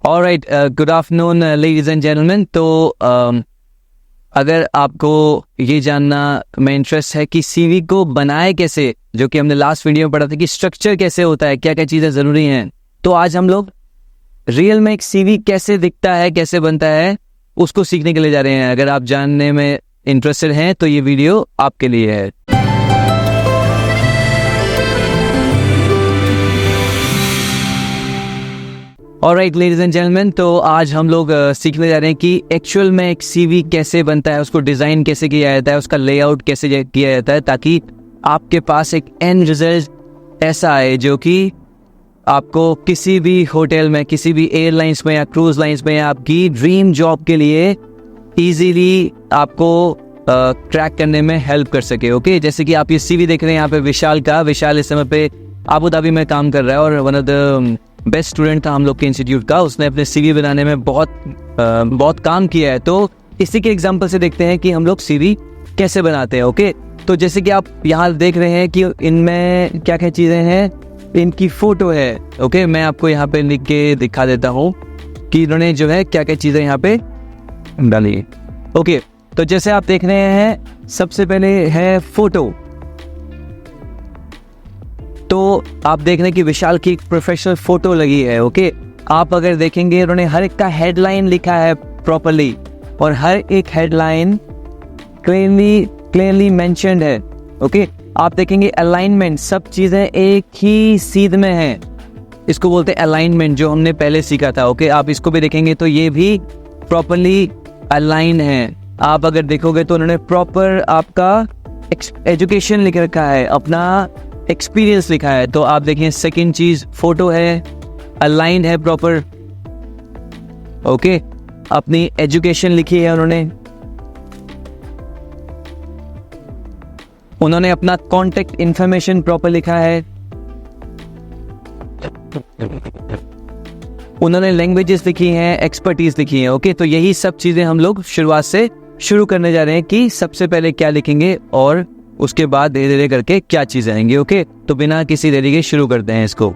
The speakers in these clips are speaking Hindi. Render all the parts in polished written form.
Alright, good afternoon ladies and gentleman. तो अगर आपको ये जानना में इंटरेस्ट है कि सीवी को बनाए कैसे, जो कि हमने लास्ट वीडियो में पढ़ा था कि स्ट्रक्चर कैसे होता है, क्या क्या चीज़ें ज़रूरी हैं, तो आज हम लोग रियल में एक सीवी कैसे दिखता है, कैसे बनता है, उसको सीखने के लिए जा रहे हैं। अगर आप जानने में इंटरेस्टेड हैं तो ये वीडियो आपके लिए है। ऑलराइट लेडीज एंड जेंटलमैन, तो आज हम लोग सीखने जा रहे हैं कि एक्चुअल में एक सीवी कैसे बनता है, उसको डिज़ाइन कैसे किया जाता है, उसका लेआउट कैसे किया जाता है, ताकि आपके पास एक एंड रिजल्ट ऐसा आए जो कि आपको किसी भी होटल में, किसी भी एयरलाइंस में या क्रूज लाइंस में आपकी ड्रीम जॉब के लिए इजीली आपको ट्रैक करने में हेल्प कर सके। ओके, जैसे कि आप ये सीवी देख रहे हैं यहाँ पे विशाल इस समय पे अबू धाबी में काम कर रहा है और one of the best student था हम लोग के इंस्टीट्यूट का। उसने अपने सीवी बनाने में बहुत काम किया है। तो इसी के एग्जांपल से देखते हैं कि हम लोग सीवी कैसे बनाते हैं। ओके, तो जैसे कि आप यहाँ देख रहे हैं कि इनमें क्या क्या चीज़ें हैं, इनकी फ़ोटो है। ओके, मैं आपको यहाँ पे लिख के दिखा देता हूँ कि इन्होंने जो है क्या क्या चीज़ें यहाँ पे डाली है। ओके, तो जैसे आप देख रहे हैं, सबसे पहले है फ़ोटो। तो आप देख रहे हैं कि विशाल की एक प्रोफेशनल फोटो लगी है। ओके, आप अगर देखेंगे उन्होंने हर एक का हेडलाइन लिखा है प्रॉपर्ली और हर एक हेडलाइन क्लियरली मेंशन्ड है। ओके, आप देखेंगे अलाइनमेंट, सब चीज़ें एक ही सीध में हैं, इसको बोलते हैं अलाइनमेंट, जो हमने पहले सीखा था। ओके, आप इसको भी देखेंगे तो ये भी प्रॉपर्ली अलाइन है। आप अगर देखोगे तो उन्होंने प्रॉपर आपका एजुकेशन लिख रखा है, अपना एक्सपीरियंस लिखा है। तो आप देखिए, सेकंड चीज फोटो है, अलाइंड है प्रॉपर। ओके, अपनी एजुकेशन लिखी है उन्होंने अपना कॉन्टेक्ट इंफॉर्मेशन प्रॉपर लिखा है, उन्होंने लैंग्वेजेस लिखी हैं, एक्सपर्टीज लिखी है। ओके, तो यही सब चीजें हम लोग शुरुआत से शुरू करने जा रहे हैं कि सबसे पहले क्या लिखेंगे और उसके बाद धीरे धीरे करके क्या चीजें आएंगी। ओके, तो बिना किसी देरी के शुरू करते हैं इसको।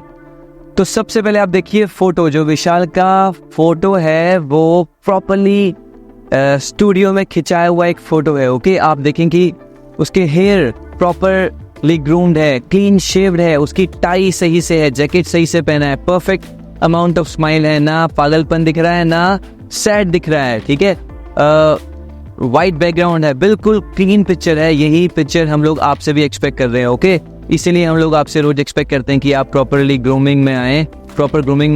तो सबसे पहले आप देखिए फोटो, जो विशाल का फोटो है वो प्रॉपरली स्टूडियो में खिंचाया हुआ एक फोटो है। ओके, आप देखें कि उसके हेयर प्रॉपरली ग्रूम्ड है, क्लीन शेव्ड है, उसकी टाई सही से है, जैकेट सही से पहना है, परफेक्ट अमाउंट ऑफ स्माइल है, ना पागलपन दिख रहा है ना सैड दिख रहा है। ठीक है, वाइट बैकग्राउंड है, बिल्कुल क्लीन पिक्चर है। यही पिक्चर हम लोग आपसे भी एक्सपेक्ट कर रहे हैं। ओके, इसीलिए हम लोग आपसे रोज एक्सपेक्ट करते हैं कि आप प्रॉपर ग्रूमिंग में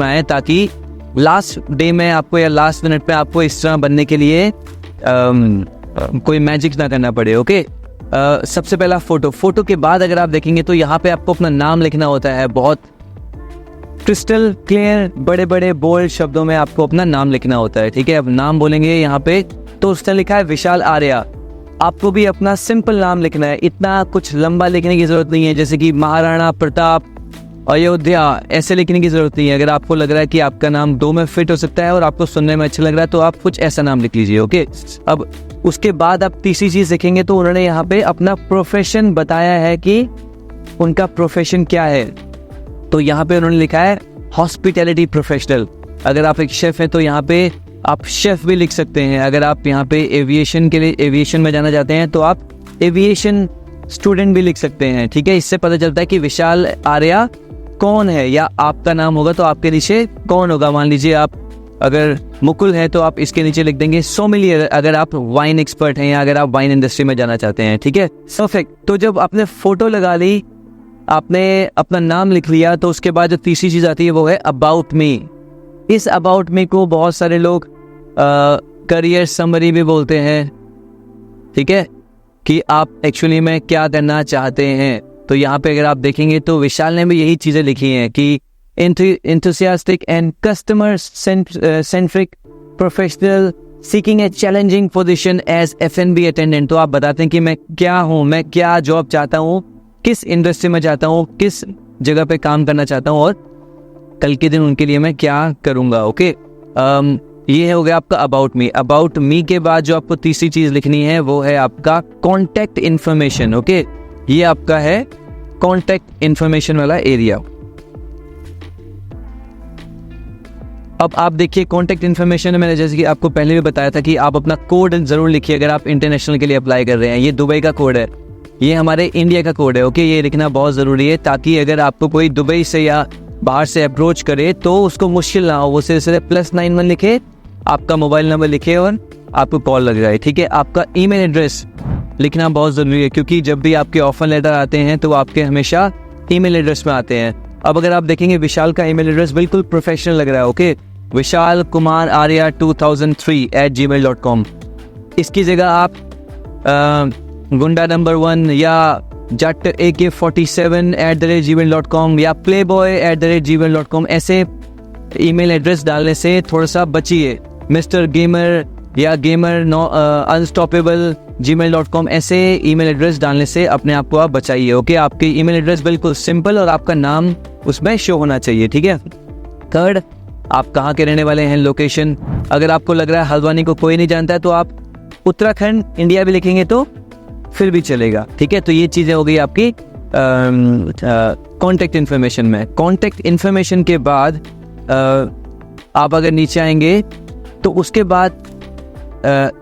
आए, ताकि लास्ट डे में आपको या लास्ट मिनट पे आपको इस तरह बनने के लिए कोई मैजिक ना करना पड़े। ओके, सबसे पहला फोटो के बाद अगर आप देखेंगे तो यहाँ पे आपको अपना नाम लिखना होता है। बहुत क्रिस्टल क्लियर, बड़े बड़े बोल्ड शब्दों में आपको अपना नाम लिखना होता है। ठीक है, अब नाम बोलेंगे यहाँ पे तो उसने लिखा है विशाल आर्या। आपको भी अपना सिंपल नाम लिखना है, इतना कुछ लंबा लिखने की जरूरत नहीं है, जैसे कि महाराणा प्रताप अयोध्या ऐसे लिखने की जरूरत नहीं है। अगर आपको लग रहा है कि आपका नाम 2 में फिट हो सकता है और आपको सुनने में अच्छा लग रहा है तो आप कुछ ऐसा नाम लिख लीजिए। ओके, अब उसके बाद आप तीसरी चीज देखेंगे तो उन्होंने यहाँ पे अपना प्रोफेशन बताया है कि उनका प्रोफेशन क्या है। तो यहाँ पे उन्होंने लिखा है हॉस्पिटैलिटी प्रोफेशनल। अगर आप एक शेफ हैं तो यहाँ पे आप शेफ भी लिख सकते हैं। अगर आप यहाँ पे एविएशन में जाना चाहते हैं तो आप एविएशन स्टूडेंट भी लिख सकते हैं। ठीक है, इससे पता चलता है कि विशाल आर्या कौन है, या आपका नाम होगा तो आपके नीचे कौन होगा। मान लीजिए आप अगर मुकुल है तो आप इसके नीचे लिख देंगे सोमिलियर, अगर आप वाइन एक्सपर्ट हैं या अगर आप वाइन इंडस्ट्री में जाना चाहते हैं। ठीक है, परफेक्ट। तो जब आपने फोटो लगा ली, आपने अपना नाम लिख लिया, तो उसके बाद जो तीसरी चीज आती है वो है अबाउट मी। इस अबाउट मी को बहुत सारे लोग करियर समरी भी बोलते हैं। ठीक है, कि आप एक्चुअली में क्या करना चाहते हैं। तो यहाँ पे अगर आप देखेंगे तो विशाल ने भी यही चीजें लिखी हैं कि enthusiastic and customer centric professional seeking a challenging position as F&B attendant। तो आप बताते हैं कि मैं क्या हूँ, मैं क्या जॉब चाहता हूँ, किस इंडस्ट्री में चाहता हूँ, किस जगह पे काम करना चाहता हूँ और कल के दिन उनके लिए मैं क्या करूँगा। ओके, ये हो गया आपका अबाउट मी के बाद जो आपको तीसरी चीज लिखनी है वो है आपका कॉन्टेक्ट इन्फॉर्मेशन। ओके, ये आपका है कॉन्टेक्ट इन्फॉर्मेशन वाला एरिया। अब आप देखिए कॉन्टैक्ट इन्फॉर्मेशन मैंने जैसे कि आपको पहले भी बताया था कि आप अपना कोड जरूर लिखिए अगर आप इंटरनेशनल के लिए अप्लाई कर रहे हैं। ये दुबई का कोड है, ये हमारे इंडिया का कोड है, ओके। ये लिखना बहुत ज़रूरी है ताकि अगर आपको कोई दुबई से या बाहर से अप्रोच करे तो उसको मुश्किल ना हो। वो सिर्फ +91 लिखे, आपका मोबाइल नंबर लिखे और आपको कॉल लग जाए, ठीक है। आपका ईमेल एड्रेस लिखना बहुत ज़रूरी है क्योंकि जब भी आपके ऑफर लेटर आते हैं तो आपके हमेशा ईमेल एड्रेस में आते हैं। अब अगर आप देखेंगे विशाल का ईमेल एड्रेस बिल्कुल प्रोफेशनल लग रहा है, ओके। विशाल कुमार आर्या 2003@gmail.com। इसकी जगह आप गुंडा नंबर 1 या जट AK47@gmail.com या playboy@gmail.com ऐसे ईमेल एड्रेस डालने से थोड़ा सा बचिए। मिस्टर गेमर या गेमर अनस्टॉपेबल gmail.com ऐसे ईमेल एड्रेस डालने से अपने आप को आप बचाइए, ओके। आपकी ईमेल एड्रेस बिल्कुल सिंपल और आपका नाम उसमें शो होना चाहिए, ठीक है। थर्ड, आप कहाँ के रहने वाले हैं, लोकेशन। अगर आपको लग रहा है हल्द्वानी को कोई नहीं जानता है तो आप उत्तराखंड इंडिया भी लिखेंगे तो फिर भी चलेगा, ठीक है। तो ये चीज़ें हो गई आपकी कॉन्टैक्ट इन्फॉर्मेशन में। कॉन्टैक्ट इन्फॉर्मेशन के बाद आप अगर नीचे आएंगे तो उसके बाद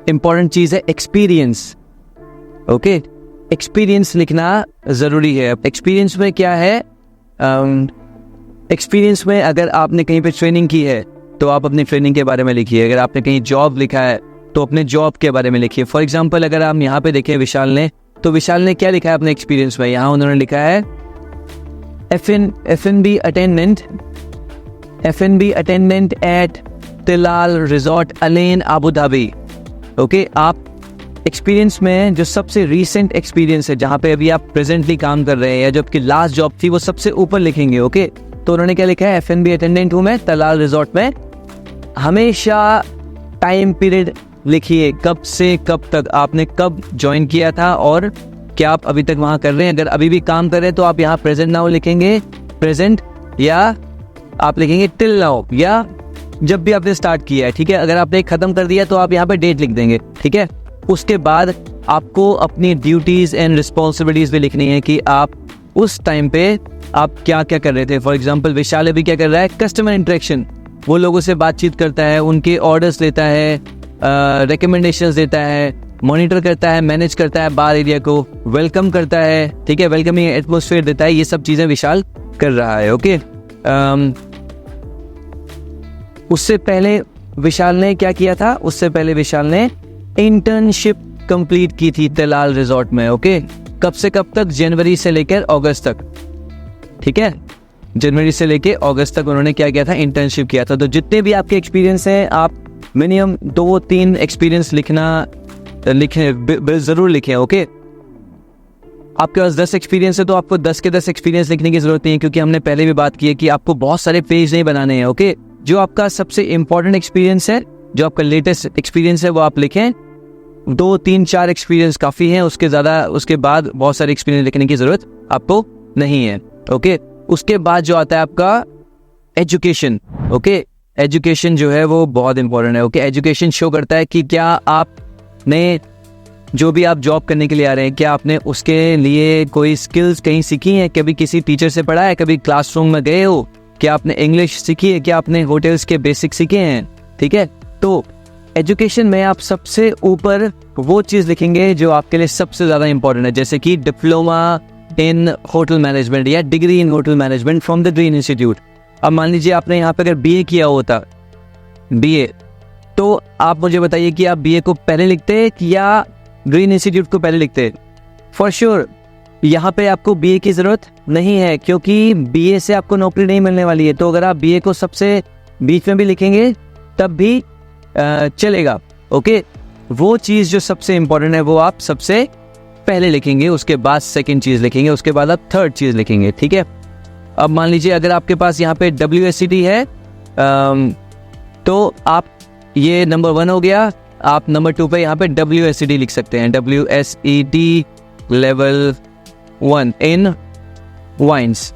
इम्पॉर्टेंट चीज़ है एक्सपीरियंस, ओके। एक्सपीरियंस लिखना ज़रूरी है। एक्सपीरियंस में क्या है, एक्सपीरियंस में अगर आपने कहीं पे ट्रेनिंग की है तो आप अपनी ट्रेनिंग के बारे में लिखिए। अगर आपने कहीं जॉब लिखा है तो अपने जॉब के बारे में लिखिए। फॉर एग्जांपल अगर आप यहाँ पे देखें विशाल ने, तो विशाल ने क्या लिखा है अपने एक्सपीरियंस में, यहाँ उन्होंने लिखा है F&B attendant at Telal resort Al Ain Abu Dhabi, okay. आप एक्सपीरियंस में जो सबसे रीसेंट एक्सपीरियंस है जहाँ पे अभी आप प्रेजेंटली काम कर रहे हैं या जो आपकी लास्ट जॉब थी वो सबसे ऊपर लिखेंगे, ओके। तो उन्होंने क्या लिखा है, F&B अटेंडेंट हूँ मैं तिलाल रिजॉर्ट में। हमेशा टाइम पीरियड लिखिए, कब से कब तक आपने कब ज्वाइन किया था और क्या आप अभी तक वहाँ कर रहे हैं। अगर अभी भी काम कर रहे हैं तो आप यहाँ प्रेजेंट नाउ लिखेंगे, प्रेजेंट, या आप लिखेंगे टिल नाउ, या जब भी आपने स्टार्ट किया है, ठीक है। अगर आपने खत्म कर दिया तो आप यहाँ पे डेट लिख देंगे, ठीक है। उसके बाद आपको अपनी ड्यूटीज एंड रिस्पॉन्सिबिलिटीज भी लिखनी है कि आप उस टाइम पे आप क्या क्या कर रहे थे। फॉर एग्जाम्पल विशाल अभी क्या कर रहा है, कस्टमर इंटरेक्शन, वो लोगों से बातचीत करता है, उनके ऑर्डर्स लेता है, रिकमेंडेशंस देता है, मॉनिटर करता है, मैनेज करता है बार एरिया को, वेलकम करता है, ठीक है, वेलकमिंग एटमॉस्फेयर देता है। ये सब चीज़ें विशाल कर रहा है, ओके। उससे पहले विशाल ने क्या किया था, उससे पहले विशाल ने इंटर्नशिप कंप्लीट की थी तिलाल रिजॉर्ट में, ओके। कब से कब तक, जनवरी से लेकर अगस्त तक, ठीक है। जनवरी से लेकर अगस्त तक उन्होंने क्या किया था, इंटर्नशिप किया था। तो जितने भी आपके एक्सपीरियंस हैं आप मिनिमम 2-3 एक्सपीरियंस लिखें, जरूर लिखें, ओके। आपके पास 10 एक्सपीरियंस है तो आपको 10 के 10 एक्सपीरियंस लिखने की जरूरत नहीं है, क्योंकि हमने पहले भी बात की है कि आपको बहुत सारे पेज नहीं बनाने हैं, ओके। जो आपका सबसे इंपॉर्टेंट एक्सपीरियंस है, जो आपका लेटेस्ट एक्सपीरियंस है, वो आप लिखें। 2-3-4 एक्सपीरियंस काफ़ी हैं, उसके बाद बहुत सारे एक्सपीरियंस लिखने की ज़रूरत आपको नहीं है, ओके। उसके बाद जो आता है आपका एजुकेशन, ओके। एजुकेशन जो है वो बहुत इंपॉर्टेंट है, ओके। एजुकेशन शो करता है कि क्या आपने जो भी आप जॉब करने के लिए आ रहे हैं, क्या आपने उसके लिए कोई स्किल्स कहीं सीखी हैं, कभी किसी टीचर से पढ़ा है, कभी क्लासरूम में गए हो, क्या आपने इंग्लिश सीखी है, क्या आपने होटल्स के बेसिक सीखे हैं, ठीक है। तो एजुकेशन में आप सबसे ऊपर वो चीज़ लिखेंगे जो आपके लिए सबसे ज़्यादा इंपॉर्टेंट है, जैसे कि डिप्लोमा इन होटल मैनेजमेंट या degree in hotel management from the green institute. अब मान लीजिए आपने यहाँ पे अगर बीए किया होता, बीए, तो आप मुझे बताइए कि आप बीए को पहले लिखते या ग्रीन इंस्टीट्यूट को पहले लिखते। फॉर श्योर यहाँ पे आपको बीए की ज़रूरत नहीं है, क्योंकि बीए से आपको नौकरी नहीं मिलने वाली है। तो अगर आप बीए को सबसे बीच में भी लिखेंगे तब भी चलेगा, ओके। वो चीज़ जो सबसे इम्पोर्टेंट है वो आप सबसे पहले लिखेंगे, उसके बाद सेकंड चीज़ लिखेंगे, उसके बाद आप थर्ड चीज़ लिखेंगे, ठीक है। अब मान लीजिए अगर आपके पास यहाँ पे WSET है तो आप ये नंबर 1 हो गया, आप नंबर 2 पे यहाँ पे WSET लिख सकते हैं, WSET लेवल 1 इन वाइन्स,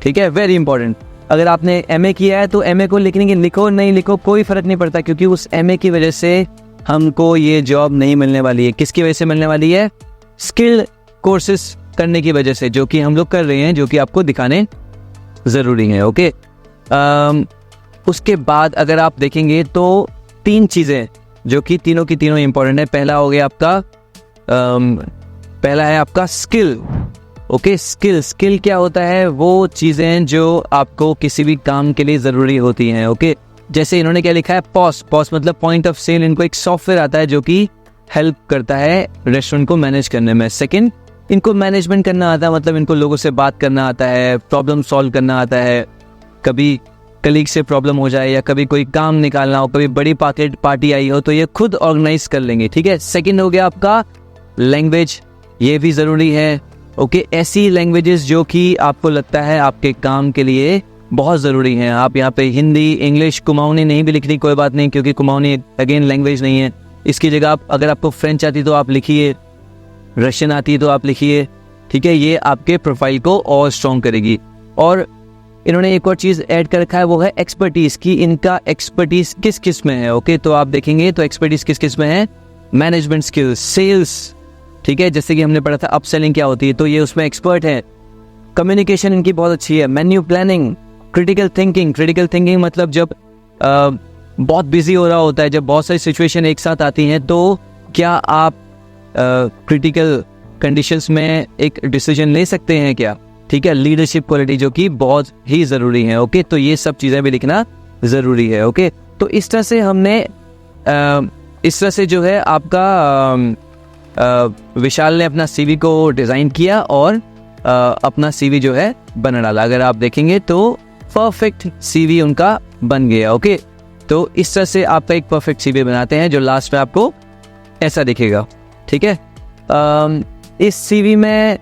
ठीक है, वेरी इंपॉर्टेंट। अगर आपने MA किया है तो MA को लिखने की लिखो, नहीं लिखो कोई फर्क नहीं पड़ता, क्योंकि उस MA की वजह से हमको ये जॉब नहीं मिलने वाली है। किसकी वजह से मिलने वाली है, स्किल कोर्सेस करने की वजह से, जो कि हम लोग कर रहे हैं, जो कि आपको दिखाने ज़रूरी है, ओके। उसके बाद अगर आप देखेंगे तो 3 चीज़ें जो कि तीनों की तीनों इंपॉर्टेंट है। पहला हो गया आपका पहला है आपका स्किल। ओके, स्किल क्या होता है? वो चीज़ें जो आपको किसी भी काम के लिए ज़रूरी होती हैं। ओके, जैसे इन्होंने क्या लिखा है, पॉस मतलब पॉइंट ऑफ सेल। इनको एक सॉफ्टवेयर आता है जो कि हेल्प करता है रेस्टोरेंट को मैनेज करने में। सेकंड, इनको मैनेजमेंट करना आता है, मतलब इनको लोगों से बात करना आता है, प्रॉब्लम सॉल्व करना आता है। कभी कलीग से प्रॉब्लम हो जाए या कभी कोई काम निकालना हो, कभी बड़ी पार्टी आई हो, तो ये खुद ऑर्गेनाइज कर लेंगे। ठीक है। सेकंड हो गया आपका लैंग्वेज, ये भी ज़रूरी है। ओके, ऐसी लैंग्वेजेस जो कि आपको लगता है आपके काम के लिए बहुत ज़रूरी हैं। आप यहाँ पे हिंदी, इंग्लिश, कुमाऊनी नहीं भी लिखनी कोई बात नहीं, क्योंकि कुमाऊनी अगेन लैंग्वेज नहीं है। इसकी जगह आप अगर आपको फ्रेंच आती तो आप लिखिए, रशियन आती है तो आप लिखिए। ठीक है, ये आपके प्रोफाइल को और स्ट्रॉन्ग करेगी। और इन्होंने एक और चीज़ ऐड कर रखा है, वो है एक्सपर्टीज़ की। इनका एक्सपर्टीज़ किस किस में है? ओके, तो आप देखेंगे तो एक्सपर्टीज़ किस किस में है? Management skills, sales. ठीक है, जैसे कि हमने पढ़ा था अपसेलिंग क्या होती है, तो ये उसमें एक्सपर्ट है। कम्युनिकेशन इनकी बहुत अच्छी है। मेन्यू प्लानिंग, क्रिटिकल थिंकिंग मतलब जब बहुत बिजी हो रहा होता है, जब बहुत सारी सिचुएशन एक साथ आती हैं, तो क्या आप क्रिटिकल कंडीशंस में एक डिसीजन ले सकते हैं क्या? ठीक है, लीडरशिप क्वालिटी जो कि बहुत ही ज़रूरी है। ओके, तो ये सब चीज़ें भी लिखना ज़रूरी है। ओके, तो इस तरह से हमने इस तरह से जो है आपका विशाल ने अपना सीवी को डिज़ाइन किया और अपना सीवी जो है बना डाला। अगर आप देखेंगे तो परफेक्ट सीवी उनका बन गया। ओके, तो इस तरह से आपका एक परफेक्ट सीवी बनाते हैं जो लास्ट में आपको ऐसा दिखेगा। ठीक है, इस सीवी में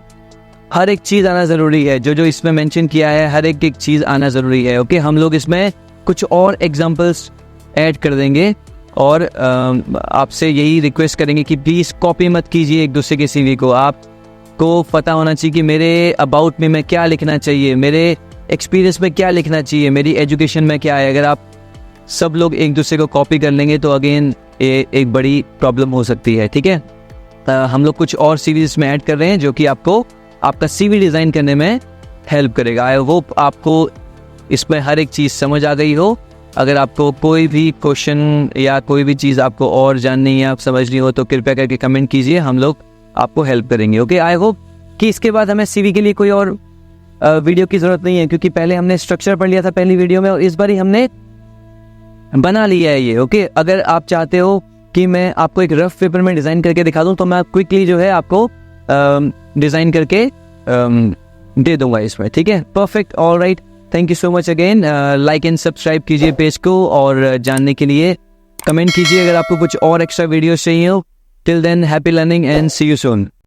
हर एक चीज़ आना ज़रूरी है, जो इसमें मेंशन किया है, हर एक चीज़ आना ज़रूरी है। ओके, हम लोग इसमें कुछ और एग्जांपल्स ऐड कर देंगे और आपसे यही रिक्वेस्ट करेंगे कि प्लीज़ कॉपी मत कीजिए एक दूसरे के सीवी को। आपको पता होना चाहिए कि मेरे अबाउट में मैं क्या लिखना चाहिए, मेरे एक्सपीरियंस में क्या लिखना चाहिए, मेरी एजुकेशन में क्या है। अगर आप सब लोग एक दूसरे को कॉपी कर लेंगे तो अगेन एक बड़ी प्रॉब्लम हो सकती है। ठीक है, हम लोग कुछ और सीरीज में ऐड कर रहे हैं जो कि आपको आपका सीवी डिज़ाइन करने में हेल्प करेगा। आई होप आपको इसमें हर एक चीज़ समझ आ गई हो। अगर आपको कोई भी क्वेश्चन या कोई भी चीज़ आपको और जाननी है, आप समझनी हो, तो कृपया करके कमेंट कीजिए, हम लोग आपको हेल्प करेंगे। ओके, आई होप कि इसके बाद हमें सीवी के लिए कोई और वीडियो की ज़रूरत नहीं है, क्योंकि पहले हमने स्ट्रक्चर पढ़ लिया था पहली वीडियो में और इस बार ही हमने बना लिया है ये। ओके, अगर आप चाहते हो कि मैं आपको एक रफ पेपर में डिज़ाइन करके दिखा दूं तो मैं क्विकली जो है आपको डिज़ाइन करके दे दूंगा इसमें। ठीक है, perfect, all right, thank you so much again. Like and subscribe कीजिए पेज को और जानने के लिए कमेंट कीजिए अगर आपको कुछ और एक्स्ट्रा वीडियोस चाहिए हो। Till then, happy learning and see you soon.